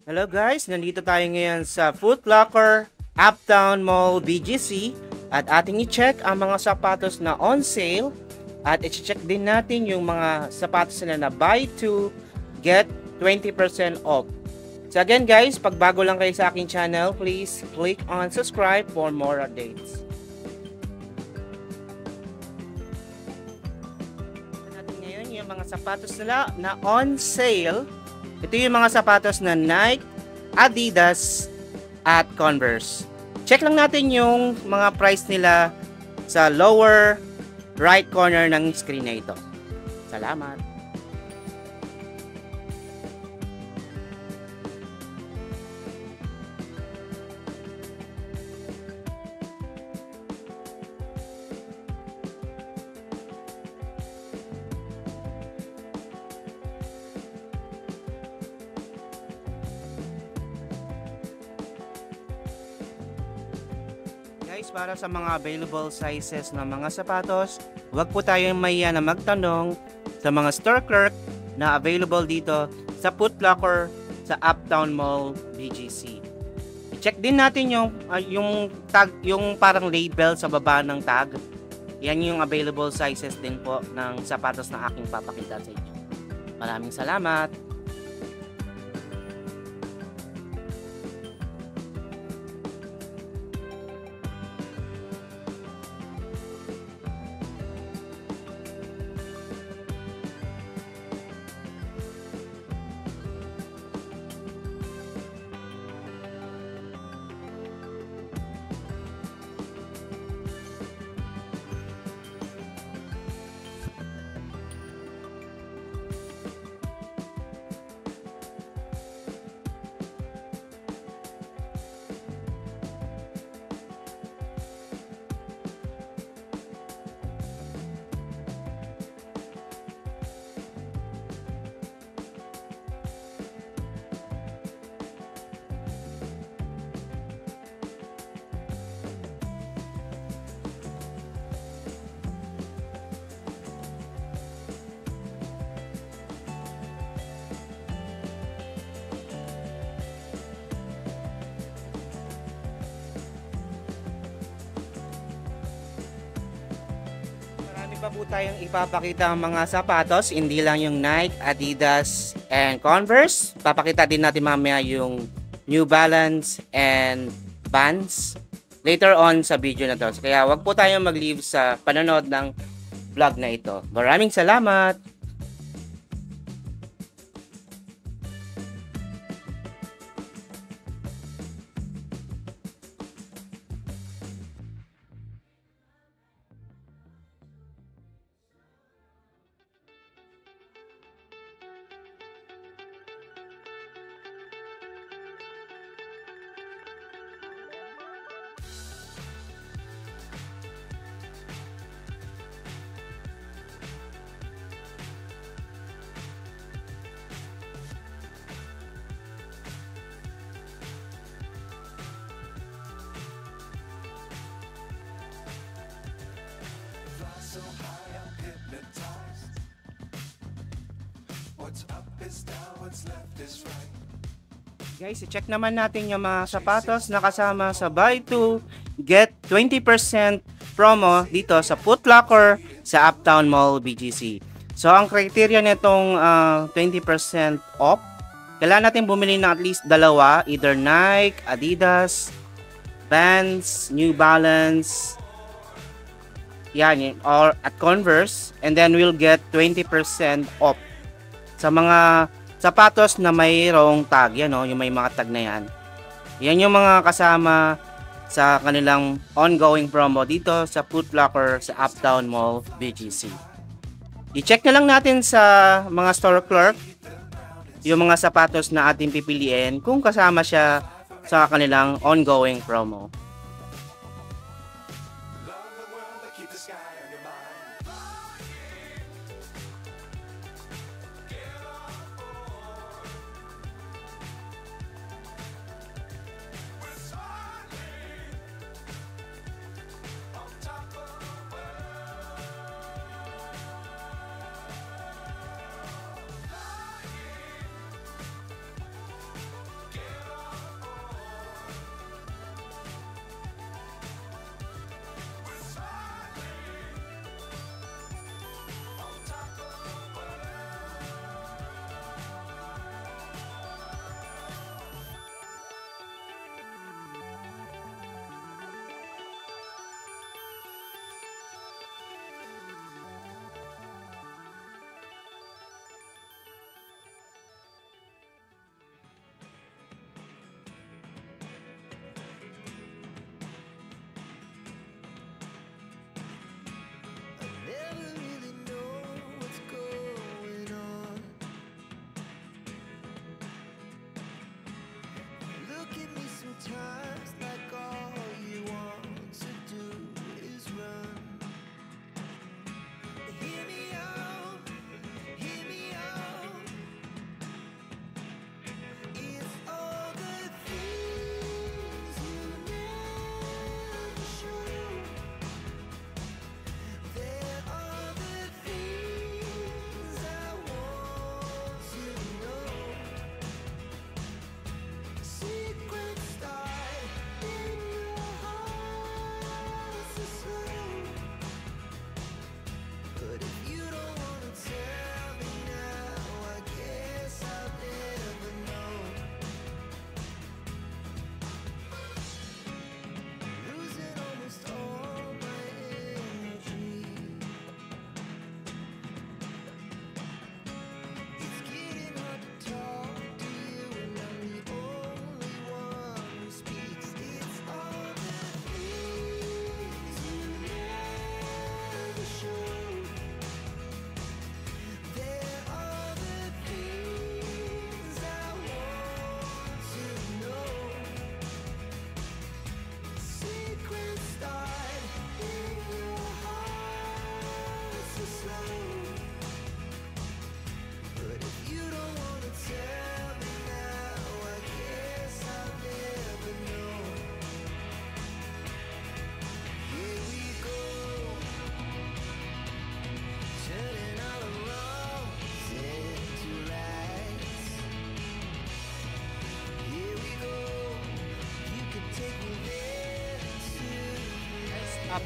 Hello guys, nandito tayo ngayon sa Foot Locker, Uptown Mall, BGC at ating i-check ang mga sapatos na on sale at i-check din natin yung mga sapatos nila na buy 2, get 20% off. So again guys, pag bago lang kayo sa aking channel, please click on subscribe for more updates. Natin ngayon yung mga sapatos nila na on sale. Ito yung mga sapatos na Nike, Adidas, at Converse. Check lang natin yung mga price nila sa lower right corner ng screen na ito. Salamat! Guys, para sa mga available sizes ng mga sapatos, huwag po tayong mahiya na magtanong sa mga store clerk na available dito sa Foot Locker sa Uptown Mall, BGC. I-check din natin yung tag, yung parang label sa baba ng tag. Yan yung available sizes din po ng sapatos na aking papakita sa inyo. Maraming salamat! Pa po tayong ipapakita ang mga sapatos, hindi lang yung Nike, Adidas, and Converse. Papakita din natin mamaya yung New Balance and Vans later on sa video na to. Kaya wag po tayong mag-leave sa panonood ng vlog na ito. Maraming salamat! So high, I'm hypnotized. What's up is down, what's left is right. Guys, i-check naman natin yung mga sapatos na kasama sa buy 2, get 20% promo dito sa Foot Locker sa Uptown Mall, BGC. So, ang criteria nitong 20% off, kailangan natin bumili ng at least dalawa, either Nike, Adidas, Vans, New Balance, yan, or at Converse, and then we'll get 20% off sa mga sapatos na mayroong tag, yan o, yung may mga tag na yan. Yan yung mga kasama sa kanilang ongoing promo dito sa Foot Locker sa Uptown Mall, BGC. I-check na lang natin sa mga store clerk yung mga sapatos na ating pipiliin kung kasama siya sa kanilang ongoing promo.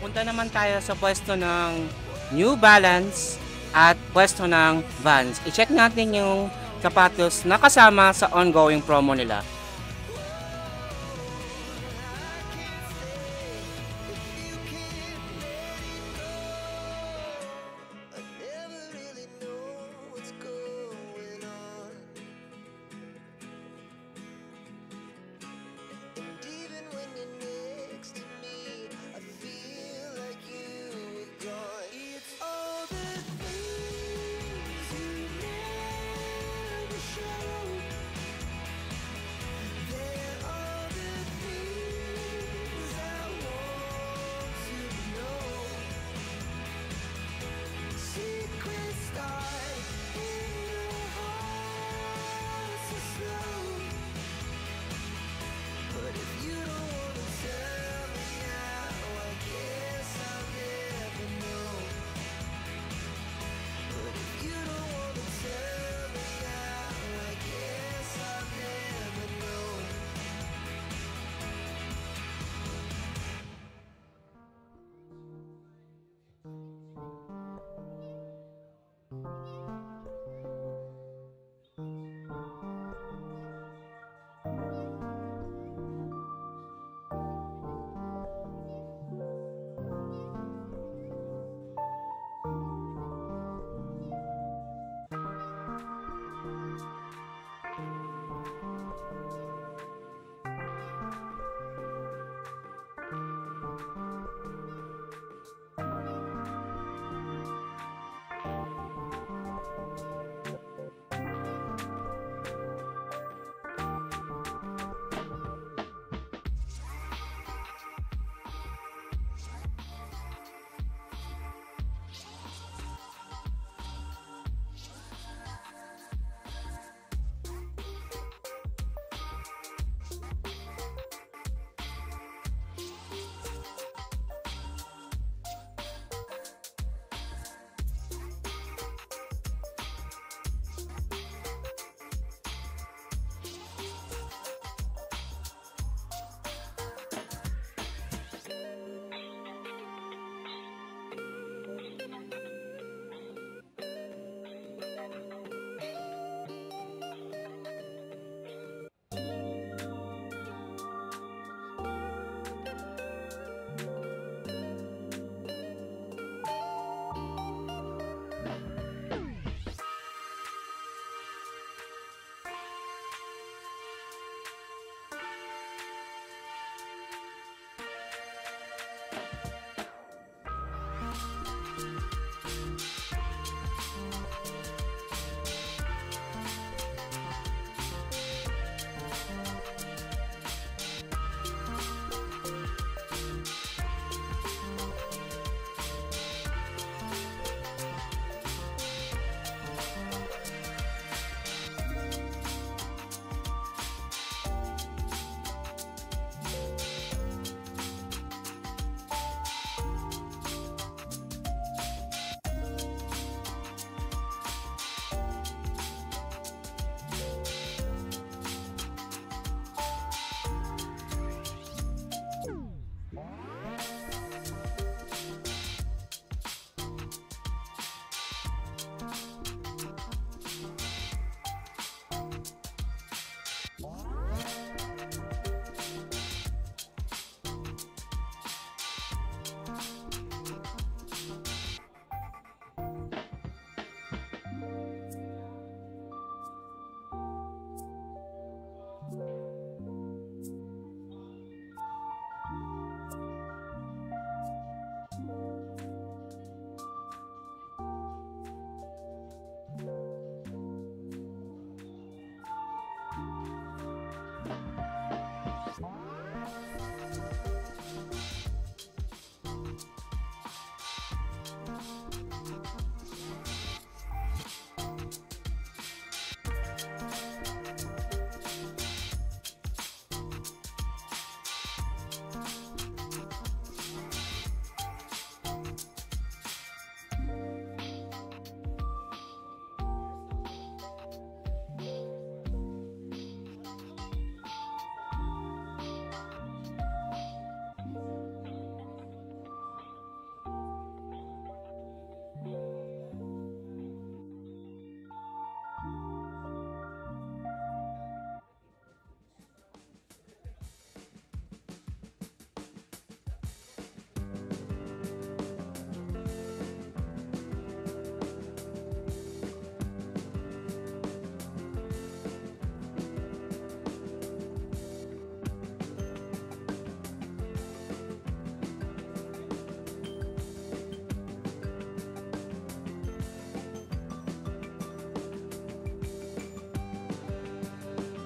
Punta naman tayo sa pwesto ng New Balance at pwesto ng Vans. I-check natin yung sapatos na kasama sa ongoing promo nila.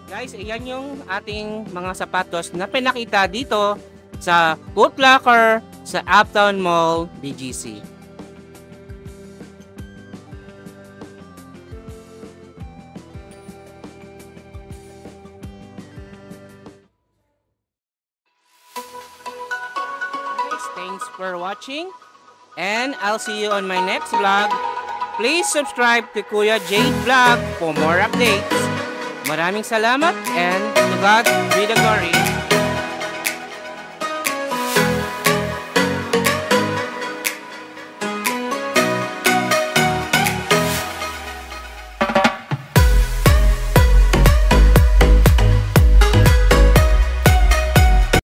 Guys, ayan yung ating mga sapatos na pinakita dito sa Foot Locker sa Uptown Mall, BGC. Guys, thanks for watching and I'll see you on my next vlog. Please subscribe to Kuya Jade Vlog for more updates. Maraming salamat and to God be the glory.